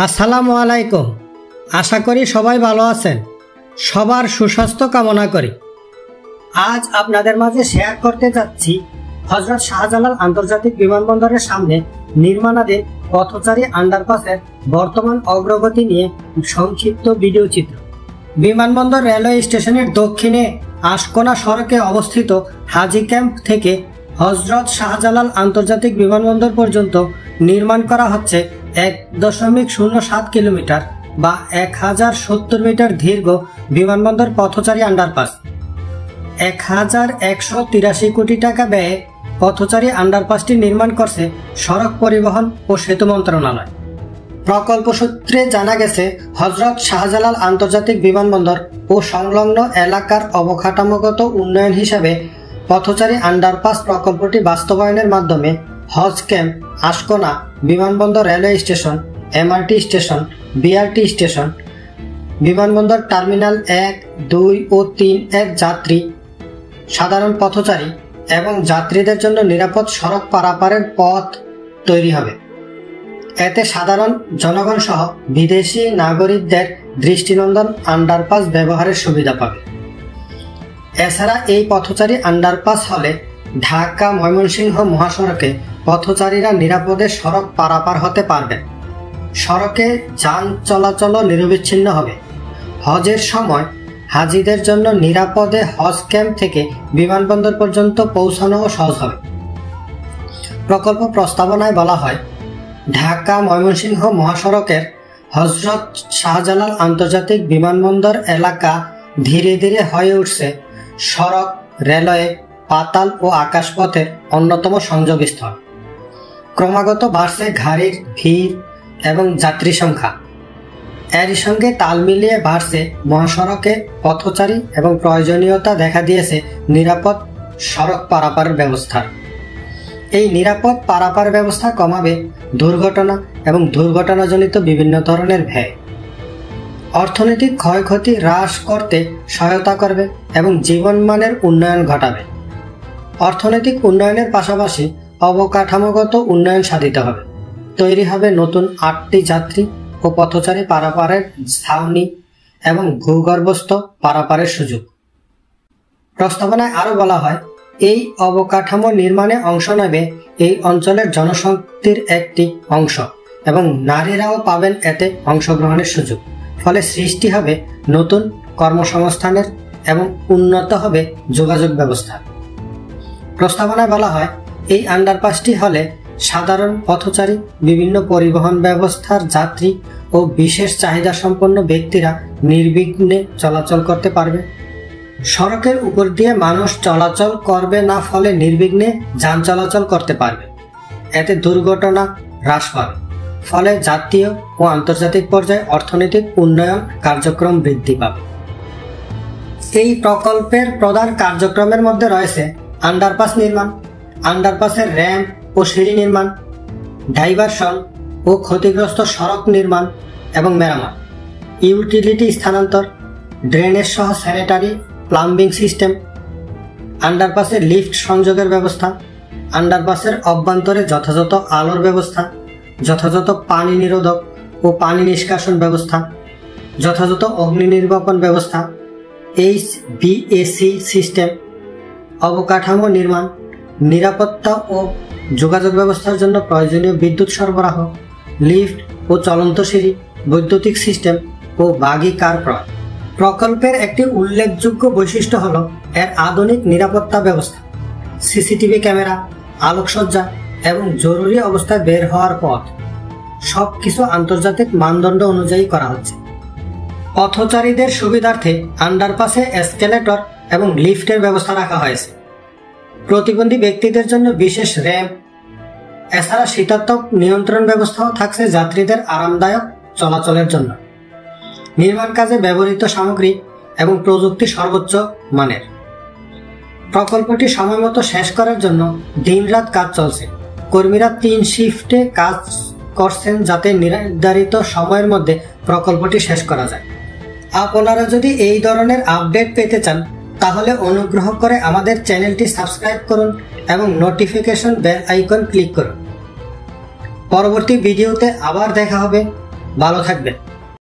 আসসালামু আলাইকুম। আশা করি সবাই ভালো আছেন। সবার সুস্বাস্থ্য কামনা করি। আজ আপনাদের মাঝে শেয়ার করতে যাচ্ছি হযরত শাহজালাল আন্তর্জাতিক বিমানবন্দরের সামনে নির্মাণাধীন পথচারী আন্ডারপাসের বর্তমান অগ্রগতি নিয়ে সংক্ষিপ্ত ভিডিও চিত্র। বিমানবন্দর রেলওয়ে স্টেশনের দক্ষিণে আশকোনা সড়কে অবস্থিত হাজী ক্যাম্প থেকে হযরত শাহজালাল আন্তর্জাতিক বিমানবন্দর পর্যন্ত নির্মাণ করা হচ্ছে 1.07 কিলোমিটার বা 1070 মিটার দীর্ঘ বিমানবন্দর পথচারী আন্ডারপাস। 1183 কোটি টাকা ব্যয়ে পথচারী আন্ডারপাসটি নির্মাণ করছে সড়ক পরিবহন ও সেতু মন্ত্রণালয়। প্রকল্প সূত্রে জানা গেছে, হযরত শাহজালাল আন্তর্জাতিক বিমানবন্দর ও সংলগ্ন এলাকার অবকাঠামোগত উন্নয়ন হিসাবে পথচারী আন্ডারপাস প্রকল্পটি বাস্তবায়নের মাধ্যমে হজ ক্যাম্প, আশকোনা, বিমানবন্দর railway station, MRT station, BRT station, বিমানবন্দর টার্মিনাল 1, 2 ও 3 এর যাত্রী, সাধারণ পথচারী এবং যাত্রীদের জন্য নিরাপদ সড়ক পারাপারের পথ তৈরি হবে। এতে সাধারণ জনগণ সহ বিদেশি নাগরিকদের দৃষ্টিনন্দন আন্ডারপাস ব্যবহারের সুবিধা পাবে। এছাড়া এই পথচারী আন্ডারপাস হলে ঢাকা ময়মনসিংহ মহাসড়কে পথচারীরা নিরাপদে সড়ক পারাপার হতে পারবেন। সড়কে যান চলাচল নিরবিচ্ছিন্ন হবে। হজের সময় হাজিদের জন্য নিরাপদে হজ ক্যাম্প থেকে বিমানবন্দর পর্যন্ত পৌঁছানোও সহজ হবে। প্রকল্প প্রস্তাবনায় বলা হয়, ঢাকা ময়মনসিংহ মহাসড়কের হযরত শাহজালাল আন্তর্জাতিক বিমানবন্দর এলাকা ধীরে ধীরে হয়ে উঠছে সড়ক, রেলওয়ে, পাতাল ও আকাশপথের অন্যতম সংযোগস্থল। ক্রমাগত বাড়ছে গাড়ির ভিড় এবং যাত্রী সংখ্যা। এরই সঙ্গে তাল মিলিয়ে বাড়ছে মহাসড়কে পথচারী এবং প্রয়োজনীয়তা দেখা দিয়েছে নিরাপদ সড়ক পারাপারের ব্যবস্থার। এই নিরাপদ পারাপার ব্যবস্থা কমাবে দুর্ঘটনা এবং দুর্ঘটনাজনিত বিভিন্ন ধরনের ব্যয়। অর্থনৈতিক ক্ষয়ক্ষতি হ্রাস করতে সহায়তা করবে এবং জীবনমানের উন্নয়ন ঘটাবে। অর্থনৈতিক উন্নয়নের পাশাপাশি অবকাঠামোগত উন্নয়ন সাধিত হবে। তৈরি হবে নতুন 8টি যাত্রী ও পথচারী পারাপারের ছাউনি এবং ভূগর্ভস্থ পারাপারের সুযোগ। প্রস্তাবনায় আরও বলা হয়, এই অবকাঠামো নির্মাণে অংশ নেবে এই অঞ্চলের জনশক্তির একটি অংশ এবং নারীরাও পাবেন এতে অংশগ্রহণের সুযোগ। ফলে সৃষ্টি হবে নতুন কর্মসংস্থানের এবং উন্নত হবে যোগাযোগ ব্যবস্থা। প্রস্তাবনায় বলা হয়, এই আন্ডারপাসটি হলে সাধারণ পথচারী, বিভিন্ন পরিবহন ব্যবস্থার যাত্রী ও বিশেষ চাহিদা সম্পন্ন ব্যক্তিরা নির্বিঘ্নে চলাচল করতে পারবে। সড়কের উপর দিয়ে মানুষ চলাচল করবে না, ফলে নির্বিঘ্নে যান চলাচল করতে পারবে। এতে দুর্ঘটনা হ্রাস পাবে। ফলে জাতীয় ও আন্তর্জাতিক পর্যায়ে অর্থনৈতিক উন্নয়ন কার্যক্রম বৃদ্ধি পাবে। এই প্রকল্পের প্রধান কার্যক্রমের মধ্যে রয়েছে আন্ডারপাস নির্মাণ, আন্ডারপাসের র্যাম্প ও সিঁড়ি নির্মাণ, ডাইভারশন ও ক্ষতিগ্রস্ত সড়ক নির্মাণ এবং মেরামত, ইউটিলিটি স্থানান্তর, ড্রেনেজ সহ স্যানিটারি প্লাম্বিং সিস্টেম, আন্ডারপাসের লিফট সংযোগের ব্যবস্থা, আন্ডারপাসের অভ্যন্তরে যথাযথ আলোর ব্যবস্থা, যথাযথ পানি নিরোধক ও পানি নিষ্কাশন ব্যবস্থা, যথাযথ অগ্নি নির্বাপন ব্যবস্থা, HVAC সিস্টেম, অবকাঠামো নির্মাণ, নিরাপত্তা ও যোগাযোগ ব্যবস্থার জন্য প্রয়োজনীয় বিদ্যুৎ সরবরাহ, লিফট ও চলন্ত সিঁড়ি, বৈদ্যুতিক সিস্টেম ও বাগি কার ক্রয়। প্রকল্পের একটি উল্লেখযোগ্য বৈশিষ্ট্য হল এর আধুনিক নিরাপত্তা ব্যবস্থা। সিসিটিভি ক্যামেরা, আলোকসজ্জা এবং জরুরি অবস্থায় বের হওয়ার পথ সবকিছু আন্তর্জাতিক মানদণ্ড অনুযায়ী করা হচ্ছে। পথচারীদের সুবিধার্থে আন্ডারপাসে এসকেলেটর এবং লিফটের ব্যবস্থা রাখা হয়েছে। প্রতিবন্ধী ব্যক্তিদের জন্য বিশেষ র্যাম্প, এছাড়া শীতাতপ নিয়ন্ত্রণ ব্যবস্থাও থাকছে যাত্রীদের আরামদায়ক চলাচলের জন্য। নির্মাণ কাজে ব্যবহৃত সামগ্রী এবং প্রযুক্তি সর্বোচ্চ মানের। প্রকল্পটি সময়মতো শেষ করার জন্য দিনরাত কাজ চলছে। কর্মীরা 3 শিফটে কাজ করছেন যাতে নির্ধারিত সময়ের মধ্যে প্রকল্পটি শেষ করা যায়। আপনারা যদি এই ধরনের আপডেট পেতে চান তাহলে অনুগ্রহ করে আমাদের চ্যানেলটি সাবস্ক্রাইব করুন এবং নোটিফিকেশন বেল আইকন ক্লিক করুন। পরবর্তী ভিডিওতে আবার দেখা হবে। ভালো থাকবেন।